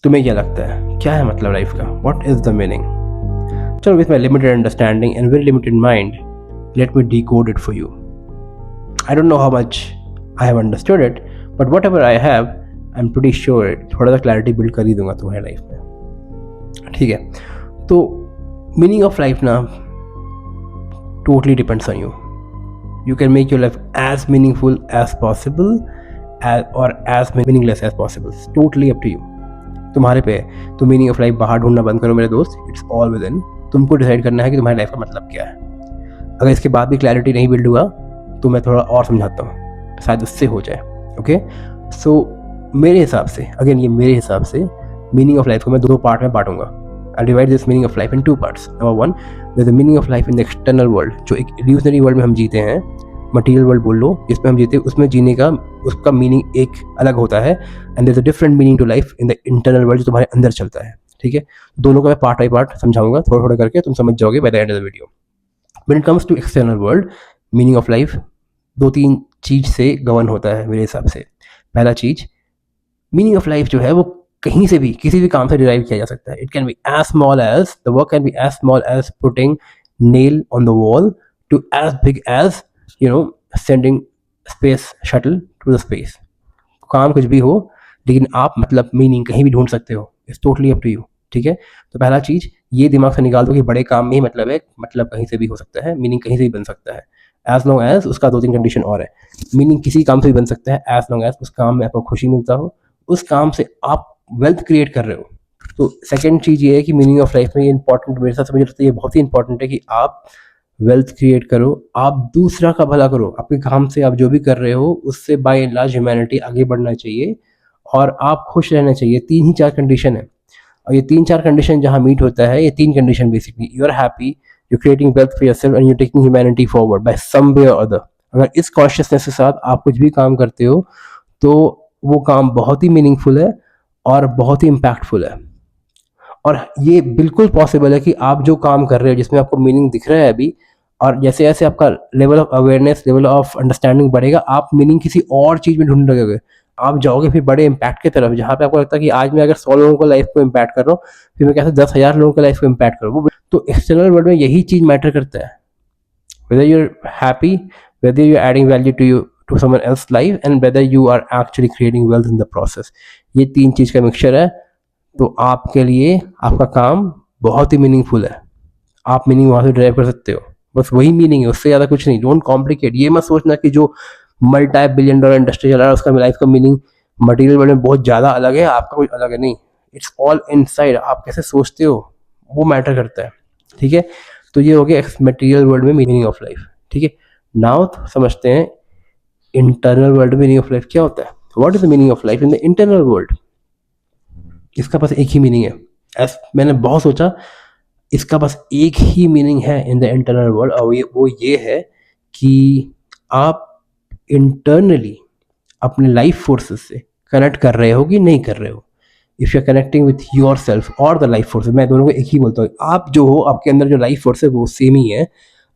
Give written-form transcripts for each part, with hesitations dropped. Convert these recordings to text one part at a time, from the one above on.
तुम्हें क्या लगता है क्या है मतलब लाइफ का? What is the meaning? चलो, with my limited understanding and very limited mind, let me decode it for you. I don't know how much I have understood it, but whatever I have, I'm pretty sure थोड़ा सा clarity build कर ही दूंगा तुम्हारी life में. ठीक है, तो meaning of life ना totally depends on you. You can make your life as meaningful as possible or as meaningless as possible. It's totally up to you. तुम्हारे पे है. तो मीनिंग ऑफ लाइफ बाहर ढूंढना बंद करो मेरे दोस्त. It's all with in. तुमको डिसाइड करना है कि तुम्हारी लाइफ का मतलब क्या है. अगर इसके बाद भी क्लैरिटी नहीं बिल्ड हुआ तो मैं थोड़ा और समझाता हूँ, शायद उससे हो जाए. ओके, सो मेरे हिसाब से, अगेन ये मेरे हिसाब से, मीनिंग ऑफ लाइफ को मैं दो पार्ट में बांटूंगा. I divide this meaning of life in two parts. Number one, there is the meaning of life in the external world, जो एक इल्यूजनरी वर्ल्ड में हम जीते हैं, मटीरियल वर्ल्ड बोल लो, जिसमें हम जीते हैं, उसमें जीने का उसका मीनिंग एक अलग होता है. And there is a different meaning to life in the internal world, जो तुम्हारे अंदर चलता है. ठीक है, दोनों का मैं पार्ट बाई पार्ट समझाऊंगा, थोड़ा थोड़ा करके तुम समझ जाओगे by the end of the video. When it comes to external world, meaning of life दो तीन चीज से गवर्न होता है मेरे हिसाब से. पहला चीज, मीनिंग ऑफ लाइफ जो है वो कहीं से भी किसी भी काम से डिराइव किया जा सकता है. It can be as small as the work can be as small as putting nail on the wall to as big as sending space shuttle to the space. काम कुछ भी हो, लेकिन आप मतलब मीनिंग कहीं भी ढूंढ सकते हो. It's totally up to you. ठीक है, तो पहला चीज ये दिमाग से निकाल दो कि बड़े काम में ही मतलब है, मतलब कहीं से भी हो सकता है, मीनिंग कहीं से भी बन सकता है, एज लॉन्ग एज उसका दो तीन कंडीशन और है. मीनिंग किसी काम से भी बन सकता है एज लॉन्ग एज उस काम में आपको खुशी मिलता हो, उस काम से आप वेल्थ क्रिएट कर रहे हो. तो सेकेंड चीज ये है कि मीनिंग ऑफ लाइफ में ये इंपॉर्टेंट, मेरे साथ समझ रहे, ये बहुत ही इंपॉर्टेंट है कि आप वेल्थ क्रिएट करो, आप दूसरा का भला करो. आपके काम से आप जो भी कर रहे हो उससे बाय एंड लार्ज ह्यूमैनिटी आगे बढ़ना चाहिए और आप खुश रहना चाहिए. तीन ही चार कंडीशन है, और ये तीन चार कंडीशन जहाँ मीट होता है, ये तीन condition basically, you are happy, you creating wealth for yourself and you taking humanity forward by some way or other. अगर इस कॉन्शियसनेस के साथ आप कुछ भी काम करते हो तो वो काम बहुत ही मीनिंगफुल है और बहुत ही इम्पैक्टफुल है. और ये बिल्कुल पॉसिबल है कि आप जो काम कर रहे हो जिसमें आपको मीनिंग दिख रहा है अभी, और जैसे जैसे आपका level of awareness, level of understanding बढ़ेगा, आप मीनिंग किसी और चीज़ में ढूंढने लगोगे. आप जाओगे फिर बड़े इम्पैक्ट की तरफ, जहाँ पे आपको लगता है कि आज मैं अगर 100 लोगों को लाइफ को इम्पैक्ट कर रहा हूँ, फिर मैं कैसे 10,000 लोगों को लाइफ को इम्पैक्ट करूँ. तो एक्सटर्नल वर्ल्ड में यही चीज़ मैटर करता है. whether you're happy, whether you're adding value to someone else's life, and whether you are actually creating wealth in the process. ये तीन चीज का मिक्सचर है. तो आपके लिए आपका काम बहुत ही मीनिंगफुल है. आप मीनिंग वहां से ड्राइव कर सकते हो, बस वही मीनिंग है, उससे ज्यादा कुछ नहीं. Don't complicate. ये मत सोचना कि जो मल्टी बिलियन डॉलर इंडस्ट्री चल रहा है उसका लाइफ का मीनिंग मटेरियल वर्ल्ड में बहुत ज्यादा अलग है, आपका कुछ अलग है. नहीं, इट्स ऑल इनसाइड. आप कैसे सोचते हो वो मैटर करता है. ठीक है, तो ये हो गया मटेरियल वर्ल्ड में मीनिंग ऑफ लाइफ. ठीक है, नाउ समझते हैं इंटरनल वर्ल्ड में मीनिंग ऑफ लाइफ क्या होता है. What is the meaning of life in the internal world? इसका बस एक ही मीनिंग है. मैंने बहुत सोचा, इसका बस एक ही मीनिंग है इन द इंटरनल वर्ल्ड, और वो ये है कि आप इंटरनली अपने लाइफ फोर्सेस से कनेक्ट कर रहे हो कि नहीं कर रहे हो. If you are connecting with your self और द लाइफ फोर्स, मैं दोनों को एक ही बोलता हूँ. आप जो हो, आपके अंदर जो लाइफ फोर्स है वो सेम ही है,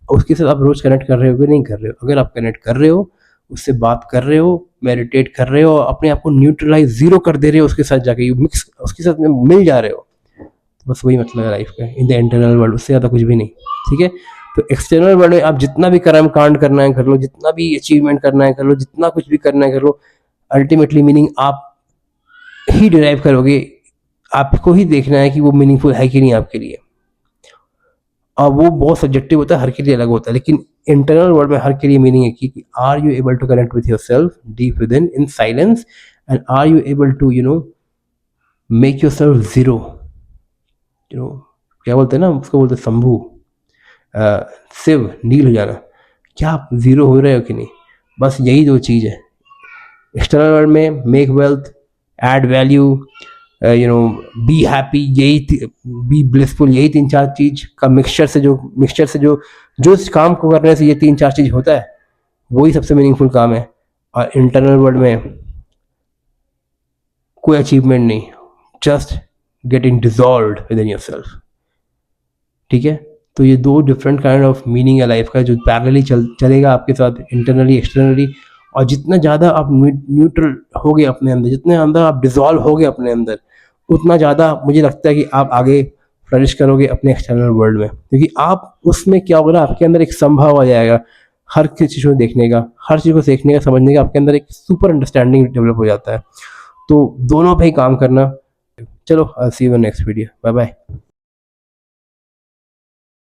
उसके साथ आप रोज कनेक्ट कर रहे हो कि नहीं कर रहे हो. अगर आप कनेक्ट कर रहे हो, उससे बात कर रहे हो, मेडिटेट कर रहे हो, अपने आप को न्यूट्रलाइज जीरो कर दे रहे हो उसके साथ जाके, यू मिक्स उसके साथ मिल जा रहे हो, तो बस वही मतलब है लाइफ का इन द इंटरनल वर्ल्ड, उससे ज़्यादा कुछ भी नहीं. ठीक है, तो एक्सटर्नल वर्ल्ड में आप जितना भी कर्म कांड करना है कर लो, जितना भी अचीवमेंट करना है कर लो, जितना कुछ भी करना है कर लो, अल्टीमेटली मीनिंग आप ही डिराइव करोगे. आपको ही देखना है कि वो मीनिंगफुल है कि नहीं आपके लिए, और वो बहुत सब्जेक्टिव होता है, हर के लिए अलग होता है. लेकिन इंटरनल वर्ल्ड में हर के लिए मीनिंग है कि are you able to connect with your self deep within silence, and are you able to make your self zero. क्या बोलते हैं ना उसको, बोलते हैं शंभू, शिव, नील हो जाना. क्या आप जीरो हो रहे हो कि नहीं? बस यही दो चीज़ है एक्सटर्नल वर्ल्ड में. Make wealth, add value, be happy, यही बी ब्लिसफुल, यही तीन चार चीज का मिक्सचर से जो इस काम को करने से ये तीन चार चीज होता है, वही सबसे मीनिंगफुल काम है. और इंटरनल वर्ल्ड में कोई अचीवमेंट नहीं, just getting dissolved with in yourself. ठीक है, तो ये दो डिफरेंट काइंड ऑफ मीनिंग है लाइफ का, जो पैरेलली चलेगा आपके साथ इंटरनली एक्सटर्नली. और जितना ज़्यादा आप न्यूट्रल हो गए अपने अंदर, जितने अंदर आप डिजॉल्व हो गए अपने अंदर, उतना ज़्यादा मुझे लगता है कि आप आगे फ्लरिश करोगे अपने एक्सटर्नल वर्ल्ड में, क्योंकि आप उसमें क्या होगा ना, आपके अंदर एक संभव आ जाएगा हर किसी चीज़ को देखने का, हर चीज़ को देखने का, समझने का, आपके अंदर एक सुपर अंडरस्टैंडिंग डेवलप हो जाता है। तो दोनों पे ही काम करना। चलो, I see you in next video. Bye bye.